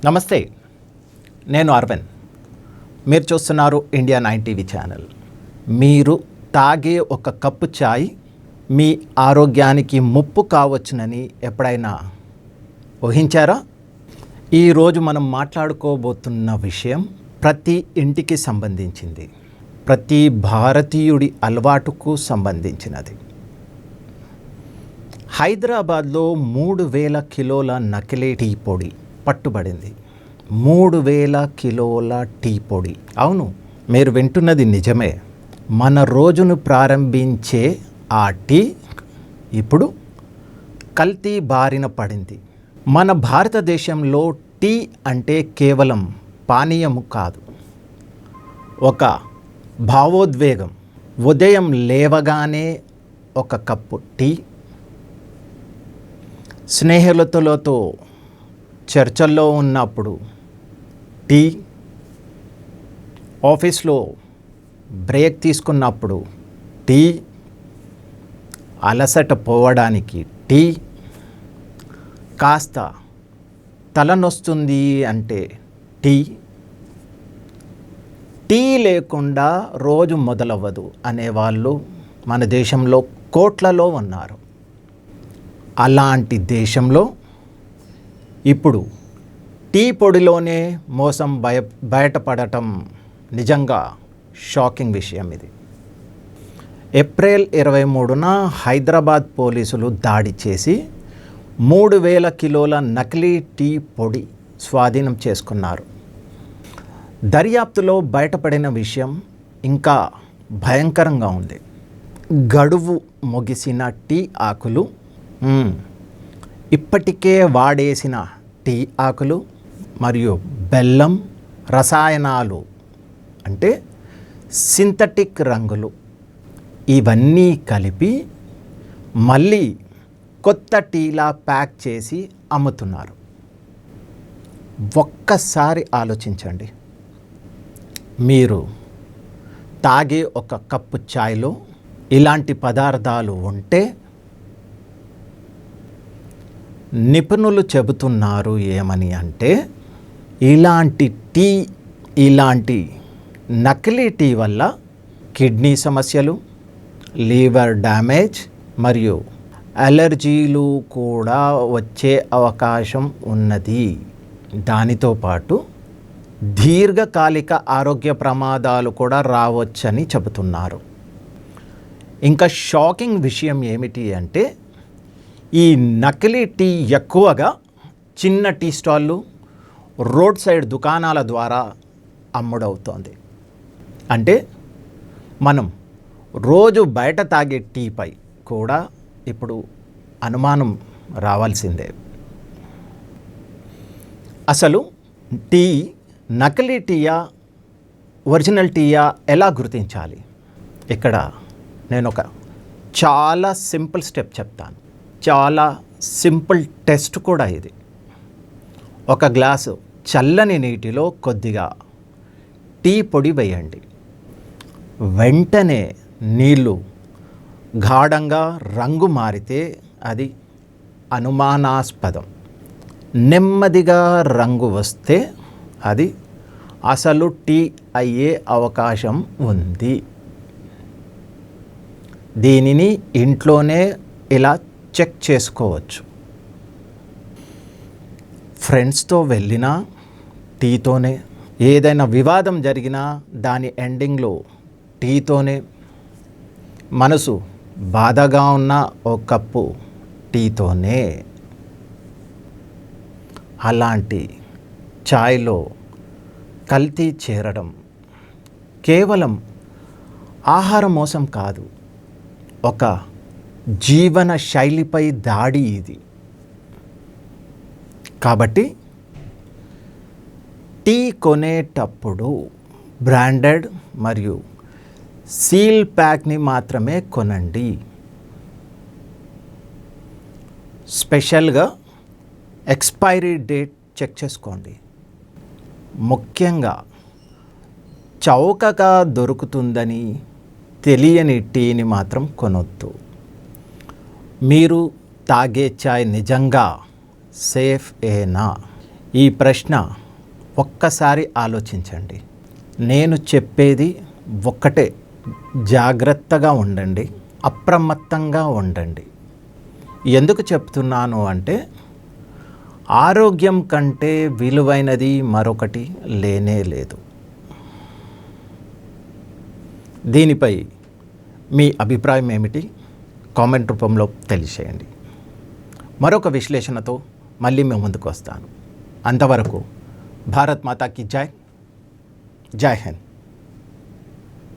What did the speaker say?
నమస్తే, నేను అరవింద్. మీరు చూస్తున్నారు ఇండియా 9 టీవీ ఛానల్. మీరు తాగే ఒక కప్పు చాయ్ మీ ఆరోగ్యానికి ముప్పు కావచ్చునని ఎప్పుడైనా ఊహించారా? ఈరోజు మనం మాట్లాడుకోబోతున్న విషయం ప్రతి ఇంటికి సంబంధించింది, ప్రతి భారతీయుడి అలవాటుకు సంబంధించినది. హైదరాబాద్లో 3000 కిలోల నకిలీ టీ పొడి పట్టుబడింది. 3000 కిలోల టీ పొడి. అవును, మీరు వింటున్నది నిజమే. మన రోజును ప్రారంభించే ఆ టీ ఇప్పుడు కల్తీ బారిన పడింది. మన భారతదేశంలో టీ అంటే కేవలం పానీయము కాదు, ఒక భావోద్వేగం. ఉదయం లేవగానే ఒక కప్పు టీ, స్నేహితులతో చర్చల్లో ఉన్నప్పుడు టీ, ఆఫీస్లో బ్రేక్ తీసుకున్నప్పుడు టీ, అలసట పోవడానికి టీ, కాస్త తలనొస్తుంది అంటే టీ, టీ లేకుండా రోజు మొదలవ్వదు అనేవాళ్ళు మన దేశంలో కోట్లలో ఉన్నారు. అలాంటి దేశంలో ఇప్పుడు టీ పొడిలోనే మోసం బయటపడటం నిజంగా షాకింగ్ విషయం. ఇది ఏప్రిల్ 23న హైదరాబాద్ పోలీసులు దాడి చేసి 3000 కిలోల నకిలీ టీ పొడి స్వాధీనం చేసుకున్నారు. దర్యాప్తులో బయటపడిన విషయం ఇంకా భయంకరంగా ఉంది. గడువు ముగిసిన టీ ఆకులు, ఇప్పటికే వాడేసిన టీ ఆకులు మరియు బెల్లం, రసాయనాలు అంటే సింథటిక్ రంగులు, ఇవన్నీ కలిపి మళ్ళీ కొత్త టీలా ప్యాక్ చేసి అమ్ముతున్నారు. ఒక్కసారి ఆలోచించండి. మీరు తాగే ఒక కప్పు ఛాయ్లో ఇలాంటి పదార్థాలు ఉంటే నిపుణులు చెబుతున్నారు ఏమని అంటే, ఇలాంటి నకిలీ టీ వల్ల కిడ్నీ సమస్యలు, లివర్ డ్యామేజ్ మరియు అలర్జీలు కూడా వచ్చే అవకాశం ఉన్నది. దానితో పాటు దీర్ఘకాలిక ఆరోగ్య ప్రమాదాలు కూడా రావచ్చని చెబుతున్నారు. ఇంకా షాకింగ్ విషయం ఏమిటి అంటే, ఈ నకిలీ టీ ఎక్కువగా చిన్న టీ స్టాళ్ళు, రోడ్ సైడ్ దుకాణాల ద్వారా అమ్ముడవుతోంది. అంటే మనం రోజు బయట తాగే టీపై కూడా ఇప్పుడు అనుమానం రావాల్సిందే. అసలు టీ నకిలీ టీయా, ఒరిజినల్ టీయా ఎలా గుర్తించాలి? ఇక్కడ నేను ఒక చాలా సింపుల్ స్టెప్ చెప్తాను. చాలా సింపుల్ టెస్ట్ కూడా ఇది. ఒక గ్లాసు చల్లని నీటిలో కొద్దిగా టీ పొడి వేయండి. వెంటనే నీళ్ళు గాఢంగా రంగు మారితే అది అనుమానాస్పదం. నెమ్మదిగా రంగు వస్తే అది అసలు టీ అయ్యే అవకాశం ఉంది. దీనిని ఇంట్లోనే ఇలా చెక్ చేసుకోవచ్చు. ఫ్రెండ్స్తో వెళ్ళినా టీతోనే, ఏదైనా వివాదం జరిగినా దాని ఎండింగ్లో టీతోనే, మనసు బాధగా ఉన్న ఓ కప్పు టీతోనే. అలాంటి ఛాయ్లో కల్తీ చేరడం కేవలం ఆహార మోసం కాదు, ఒక జీవన శైలిపై దాడి ఇది. కాబట్టి టీ కొనేటప్పుడు బ్రాండెడ్ మరియు సీల్ ప్యాక్ని మాత్రమే కొనండి. స్పెషల్గా ఎక్స్పైరీ డేట్ చెక్ చేసుకోండి. ముఖ్యంగా చౌకగా దొరుకుతుందని తెలియని టీని మాత్రం కొనొద్దు. మీరు తాగే చాయ్ నిజంగా సేఫ్ ఏనా? ఈ ప్రశ్న ఒక్కసారి ఆలోచించండి. నేను చెప్పేది ఒక్కటే, జాగ్రత్తగా ఉండండి, అప్రమత్తంగా ఉండండి. ఎందుకు చెప్తున్నాను అంటే, ఆరోగ్యం కంటే విలువైనది మరొకటి లేనే లేదు. దీనిపై మీ అభిప్రాయం ఏమిటి? కామెంట్ రూపంలో తెలియచేయండి. మరొక విశ్లేషణతో మళ్ళీ మేము ముందుకు వస్తాను. అంతవరకు భారత్ మాతాకి జై. జై హింద్.